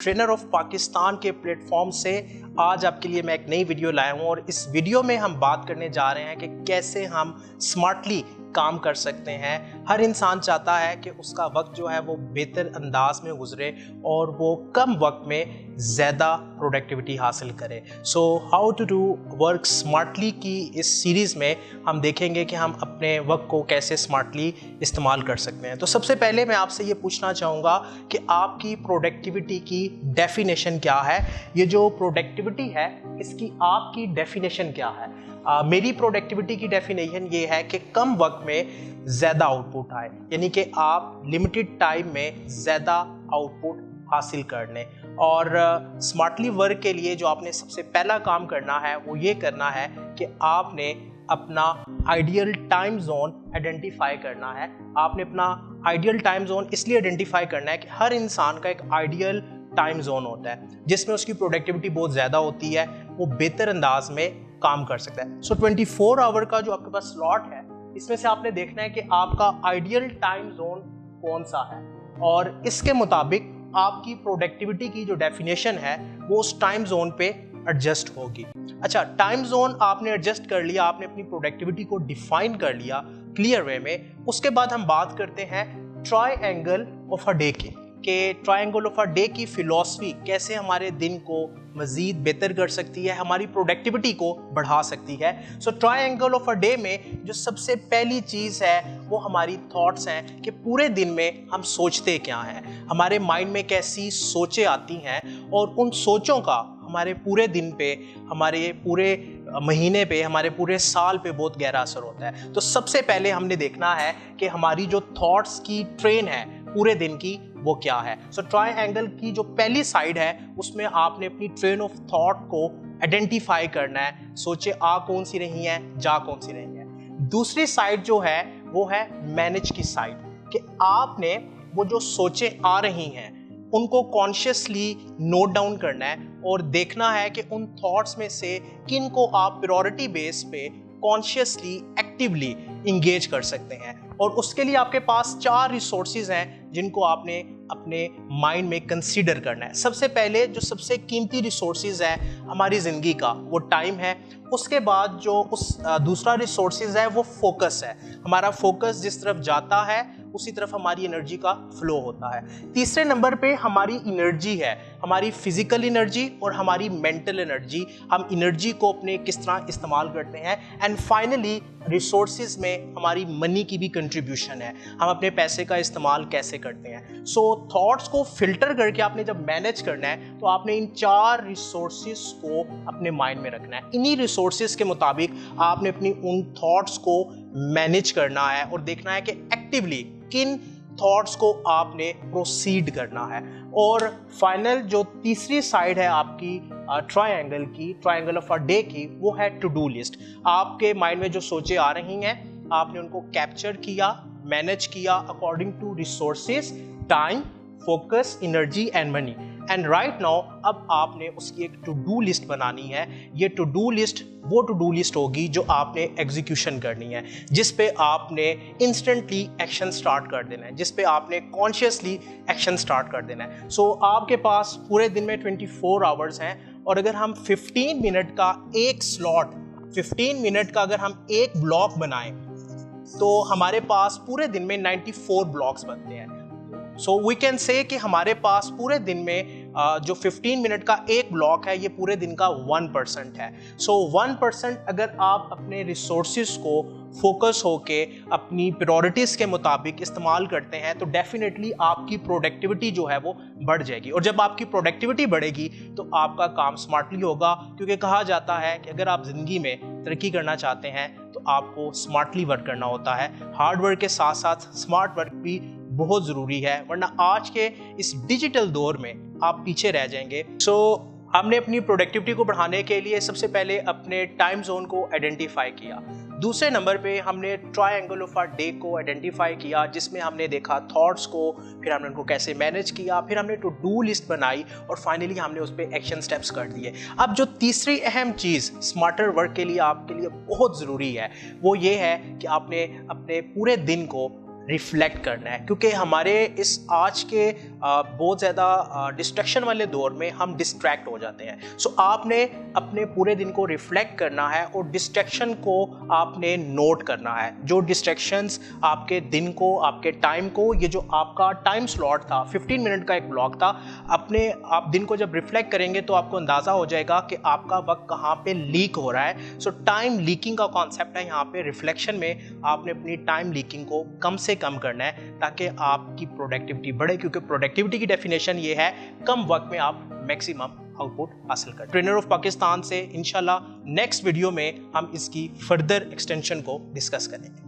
Trainer of Pakistan के platform से आज आपके लिए मैं एक नई वीडियो लाया हूं और इस वीडियो में हम बात करने जा रहे हैं कि कैसे हम स्मार्टली काम कर सकते हैं। हर इंसान चाहता है कि उसका वक्त जो है वो बेहतर अंदाज में गुजरे और वो कम वक्त में ज़्यादा प्रोडक्टिविटी हासिल करे। So how to do work smartly की इस सीरीज़ में हम देखेंगे कि हम अपने वक्त को कैसे स्मार्टली इस्तेमाल कर सकते हैं। तो सबसे पहले मैं आपसे ये पूछना चाहूँगा कि आपकी प्रोडक्टिविटी की डेफिनेशन क्या है। ये जो प्रोडक्टिविटी है इसकी आपकी डेफिनेशन क्या है। मेरी प्रोडक्टिविटी की डेफिनेशन ये है कि कम वक्त में ज़्यादा आउटपुट आए, यानी कि आप लिमिटेड टाइम में ज़्यादा आउटपुट हासिल कर लें। और स्मार्टली वर्क के लिए जो आपने सबसे पहला काम करना है वो ये करना है कि आपने अपना आइडियल टाइम जोन आइडेंटिफाई करना है। आपने अपना आइडियल टाइम जोन इसलिए आइडेंटिफाई करना है कि हर इंसान का एक आइडियल टाइम जोन होता है जिसमें उसकी प्रोडक्टिविटी बहुत ज़्यादा होती है, वो बेहतर अंदाज में काम कर सकता है। सो 24 आवर का जो आपके पास स्लॉट है इसमें से आपने देखना है कि आपका आइडियल टाइम जोन कौन सा है और इसके मुताबिक आपकी प्रोडक्टिविटी की जो डेफिनेशन है वो उस टाइम जोन पे एडजस्ट होगी। अच्छा, टाइम जोन आपने एडजस्ट कर लिया, आपने अपनी प्रोडक्टिविटी को डिफाइन कर लिया क्लियर वे में। उसके बाद हम बात करते हैं ट्रायंगल ऑफ अ डे की, कि ट्रायंगल ऑफ अ डे की फिलॉसफी कैसे हमारे दिन को मज़ीद बेहतर कर सकती है, हमारी प्रोडक्टिविटी को बढ़ा सकती है। सो ट्रायंगल ऑफ अ डे में जो सबसे पहली चीज़ है वो हमारी थॉट्स हैं कि पूरे दिन में हम सोचते क्या हैं, हमारे माइंड में कैसी सोचें आती हैं और उन सोचों का हमारे पूरे दिन पे, हमारे पूरे महीने पे, हमारे पूरे साल पे बहुत गहरा असर होता है। तो सबसे पहले हमने देखना है कि हमारी जो थॉट्स की ट्रेन है पूरे दिन की वो क्या है। सो ट्रायंगल की जो पहली साइड है उसमें आपने अपनी ट्रेन ऑफ थॉट को आइडेंटिफाई करना है। सोचे आ कौन सी रही हैं, जा कौन सी रही हैं। दूसरी साइड जो है वो है मैनेज की साइड, कि आपने वो जो सोचे आ रही हैं उनको कॉन्शियसली नोट डाउन करना है और देखना है कि उन थॉट्स में से किन को आप प्रायोरिटी बेस पे कॉन्शियसली एक्टिवली इंगेज कर सकते हैं। और उसके लिए आपके पास 4 रिसोर्सेज हैं जिनको आपने अपने माइंड में कंसीडर करना है। सबसे पहले जो सबसे कीमती रिसोर्सेज है हमारी ज़िंदगी का वो टाइम है। उसके बाद जो दूसरा रिसोर्सेज है वो फोकस है। हमारा फोकस जिस तरफ जाता है उसी तरफ हमारी एनर्जी का फ्लो होता है। तीसरे नंबर पे हमारी एनर्जी है, हमारी फिजिकल एनर्जी और हमारी मेंटल एनर्जी। हम एनर्जी को अपने किस तरह इस्तेमाल करते हैं। एंड फाइनली रिसोर्सेज में हमारी मनी की भी कंट्रीब्यूशन है, हम अपने पैसे का इस्तेमाल कैसे करते हैं। सो थॉट्स को फिल्टर करके आपने जब मैनेज करना है तो आपने इन 4 रिसोर्सेज को अपने माइंड में रखना है। इन्हीं रिसोर्सेज के मुताबिक आपने अपनी उन थॉट्स को मैनेज करना है और देखना है कि एक्टिवली किन थॉट्स को आपने प्रोसीड करना है। और फाइनल जो तीसरी साइड है आपकी ट्रायंगल की, ट्रायंगल ऑफ अ डे की, वो है टू डू लिस्ट। आपके माइंड में जो सोचें आ रही हैं आपने उनको कैप्चर किया, मैनेज किया according to resources, time, focus, energy and money. And right now अब आपने उसकी एक टू डू लिस्ट बनानी है। ये टू डू लिस्ट वो टू डू लिस्ट होगी जो आपने एग्जीक्यूशन करनी है, जिस पे आपने इंस्टेंटली एक्शन स्टार्ट कर देना है, जिस पे आपने कॉन्शियसली एक्शन स्टार्ट कर देना है। सो आपके पास पूरे दिन में 24 आवर्स हैं और अगर हम 15 मिनट का एक स्लॉट, 15 मिनट का अगर हम एक ब्लॉक बनाएं तो हमारे पास पूरे दिन में 94 ब्लॉक्स बनते हैं। सो वी कैन से कि हमारे पास पूरे दिन में जो 15 मिनट का एक ब्लॉक है ये पूरे दिन का 1% है। सो 1% अगर आप अपने रिसोर्सेज को फोकस होके अपनी प्रायोरिटीज़ के मुताबिक इस्तेमाल करते हैं तो डेफिनेटली आपकी प्रोडक्टिविटी जो है वो बढ़ जाएगी। और जब आपकी प्रोडक्टिविटी बढ़ेगी तो आपका काम स्मार्टली होगा, क्योंकि कहा जाता है कि अगर आप ज़िंदगी में तरक्की करना चाहते हैं तो आपको स्मार्टली वर्क करना होता है। हार्ड वर्क के साथ साथ स्मार्ट वर्क भी बहुत ज़रूरी है, वरना आज के इस डिजिटल दौर में आप पीछे रह जाएंगे। सो हमने अपनी प्रोडक्टिविटी को बढ़ाने के लिए सबसे पहले अपने टाइम जोन को आइडेंटिफाई किया। दूसरे नंबर पे हमने ट्रायंगल ऑफ अ डे को आइडेंटिफाई किया, जिसमें हमने देखा थॉट्स को, फिर हमने उनको कैसे मैनेज किया, फिर हमने टू डू लिस्ट बनाई और फाइनली हमने उस पर एक्शन स्टेप्स कर दिए। अब जो तीसरी अहम चीज़ स्मार्टर वर्क के लिए आपके लिए बहुत ज़रूरी है वो ये है कि आपने अपने पूरे दिन को रिफ्लेक्ट करना है, क्योंकि हमारे इस आज के बहुत ज़्यादा डिस्ट्रैक्शन वाले दौर में हम डिस्ट्रैक्ट हो जाते हैं। सो आपने अपने पूरे दिन को रिफ्लेक्ट करना है और डिस्ट्रैक्शन को आपने नोट करना है। जो डिस्ट्रैक्शंस आपके दिन को, आपके टाइम को, ये जो आपका टाइम स्लॉट था 15 मिनट का एक ब्लॉक था, अपने आप दिन को जब रिफ्लेक्ट करेंगे तो आपको अंदाज़ा हो जाएगा कि आपका वक्त कहाँ पे लीक हो रहा है। सो टाइम लीकिंग का कॉन्सेप्ट है यहाँ पे। रिफ्लेक्शन में आपने अपनी टाइम लीकिंग को कम से कम करना है ताकि आपकी प्रोडक्टिविटी बढ़े, क्योंकि प्रोडक्टिविटी की डेफिनेशन ये है कम वक्त में आप मैक्सिमम आउटपुट हासिल करें। ट्रेनर ऑफ पाकिस्तान से इंशाल्लाह नेक्स्ट वीडियो में हम इसकी फर्दर एक्सटेंशन को डिस्कस करेंगे।